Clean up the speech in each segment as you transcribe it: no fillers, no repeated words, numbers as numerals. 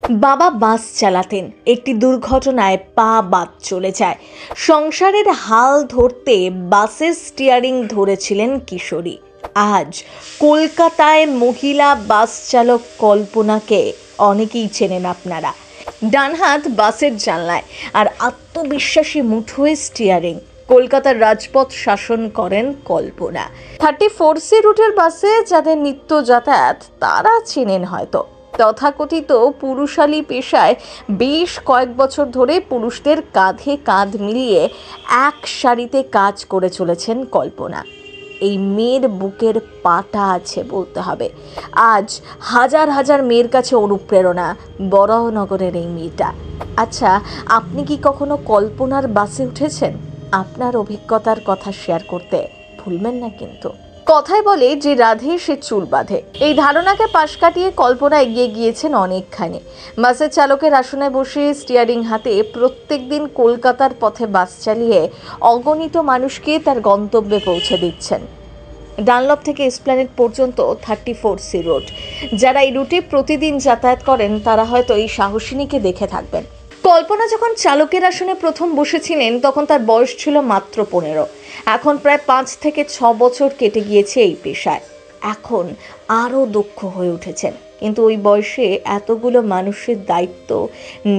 বাবা বাস চালাতেন, একটি দুর্ঘটনায় পা বাদ চলে যায়। সংসারের হাল ধরতে বাসের স্টিয়ারিং ধরেছিলেন কিশোরী। আজ কলকাতায় মহিলা বাস চালক কল্পনাকে অনেকেই চেনেন আপনারা। ডানহাত বাসের জানলায় আর আত্মবিশ্বাসী মুঠোয় স্টিয়ারিং। কলকাতার রাজপথ শাসন করেন কল্পনা। 34C রুটের বাসে যাদের নিত্য যাতায়াত তারা চেনেন হয়তো। তথাকথিত পুরুষালী পেশায় বেশ কয়েক বছর ধরে পুরুষদের কাঁধে কাঁধ মিলিয়ে এক সারিতে কাজ করে চলেছেন কল্পনা। এই মেয়ের বুকের পাটা আছে বলতে হবে। আজ হাজার হাজার মেয়ের কাছে অনুপ্রেরণা বরাহনগরের এই মেয়েটা। আচ্ছা, আপনি কি কখনো কল্পনার বাসে উঠেছেন? আপনার অভিজ্ঞতার কথা শেয়ার করতে ভুলবেন না কিন্তু। কথায় বলে যে রাধে সে চুল বাঁধে, এই ধারণাকে পাশ কাটিয়ে কল্পনা এগিয়ে গিয়েছেন অনেকখানি। বাসের চালকের আসনে বসে স্টিয়ারিং হাতে প্রত্যেক দিন কলকাতার পথে বাস চালিয়ে অগণিত মানুষকে তার গন্তব্যে পৌঁছে দিচ্ছেন। ডানলপ থেকে এসপ্ল্যানেড পর্যন্ত 34C রোড। যারা এই রুটে প্রতিদিন যাতায়াত করেন তারা হয়তো এই সাহসিনীকে দেখে থাকবেন। কল্পনা যখন চালকের আসনে প্রথম বসেছিলেন তখন তার বয়স ছিল মাত্র 15। এখন প্রায় 5 থেকে 6 বছর কেটে গিয়েছে এই পেশায়। এখন আরও দক্ষ হয়ে উঠেছেন, কিন্তু ওই বয়সে এতগুলো মানুষের দায়িত্ব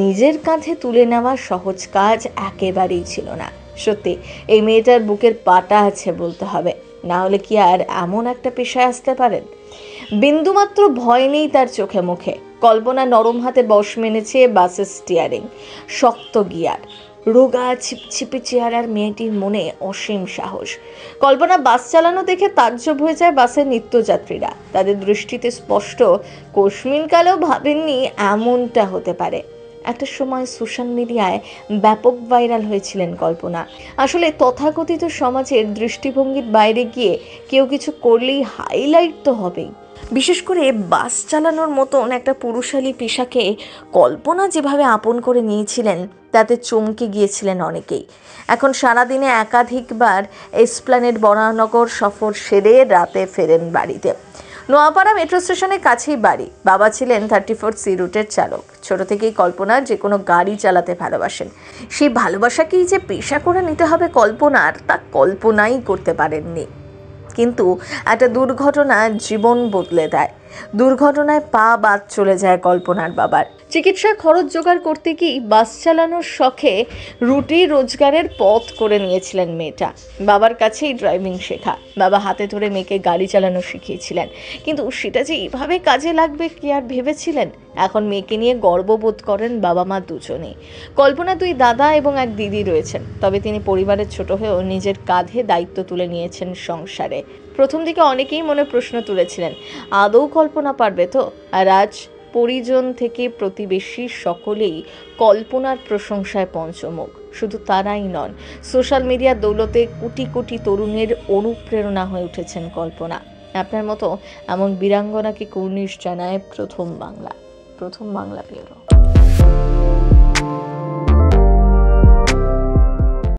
নিজের কাঁধে তুলে নেওয়া সহজ কাজ একেবারেই ছিল না। সত্যি এই মেয়েটার বুকের পাটা আছে বলতে হবে, না হলে কি আর এমন একটা পেশায় আসতে পারেন? বিন্দুমাত্র ভয় নেই তার চোখে মুখে। কল্পনা নরম হাতে বশ মেনেছে বাসের স্টিয়ারিং। শক্ত গিয়ার, রোগা ছিপছিপে চেহারার মেয়েটির মনে অসীম সাহস। কল্পনা বাস চালানো দেখে তাজ্জব হয়ে যায় বাসের নিত্যযাত্রীরা। তাদের দৃষ্টিতে স্পষ্ট, কোশমিনকালেও ভাবেননি এমনটা হতে পারে। একটা সময় সোশ্যাল মিডিয়ায় ব্যাপক ভাইরাল হয়েছিলেন কল্পনা। আসলে তথাকথিত সমাজের দৃষ্টিভঙ্গির বাইরে গিয়ে কেউ কিছু করলেই হাইলাইট তো হবেই। বিশেষ করে বাস চালানোর মতন একটা পুরুষালী পেশাকে কল্পনা যেভাবে আপন করে নিয়েছিলেন তাতে চমকে গিয়েছিলেন অনেকেই। এখন সারাদিনে একাধিকবার এসপ্ল্যানেড বরাহনগর সফর সেরে রাতে ফেরেন বাড়িতে। নোয়াপাড়া মেট্রো স্টেশনের কাছেই বাড়ি। বাবা ছিলেন 34C রুটের চালক। ছোট থেকেই কল্পনা যে কোনো গাড়ি চালাতে ভালোবাসেন। সেই ভালোবাসাকেই যে পেশা করে নিতে হবে কল্পনার, তা কল্পনাই করতে পারেননি। কিন্তু একটা দুর্ঘটনা জীবন বদলে দেয়। দুর্ঘটনায় পা বাদ চলে যায় কল্পনার বাবার। চিকিৎসার খরচ জোগাড় করতে গিয়ে বাস চালানোর শখে রুটি রোজগারের পথ করে নিয়েছিলেন মেয়েটা। বাবার কাছেই ড্রাইভিং শেখা। বাবা হাতে ধরে মেয়েকে গাড়ি চালানো শিখিয়েছিলেন, কিন্তু সেটা যে এইভাবে কাজে লাগবে কি আর ভেবেছিলেন? এখন মেয়েকে নিয়ে গর্ববোধ করেন বাবা মা দুজনেই। কল্পনা 2 দাদা এবং 1 দিদি রয়েছেন, তবে তিনি পরিবারের ছোট হয়েও নিজের কাঁধে দায়িত্ব তুলে নিয়েছেন সংসারে। প্রথম দিকে অনেকেই মনে প্রশ্ন তুলেছিলেন, আদৌ কল্পনা পারবে তো? আর আজ পরিজন থেকে প্রতিবেশী সকলেই কল্পনার প্রশংসায় পঞ্চমুখ। শুধু তারাই নন, সোশ্যাল মিডিয়ার দৌলতে কোটি কোটি তরুণের অনুপ্রেরণা হয়ে উঠেছেন কল্পনা। আপনার মতো এমন বীরাঙ্গনাকে কুর্নিশ জানায় প্রথম বাংলা ব্যুরো।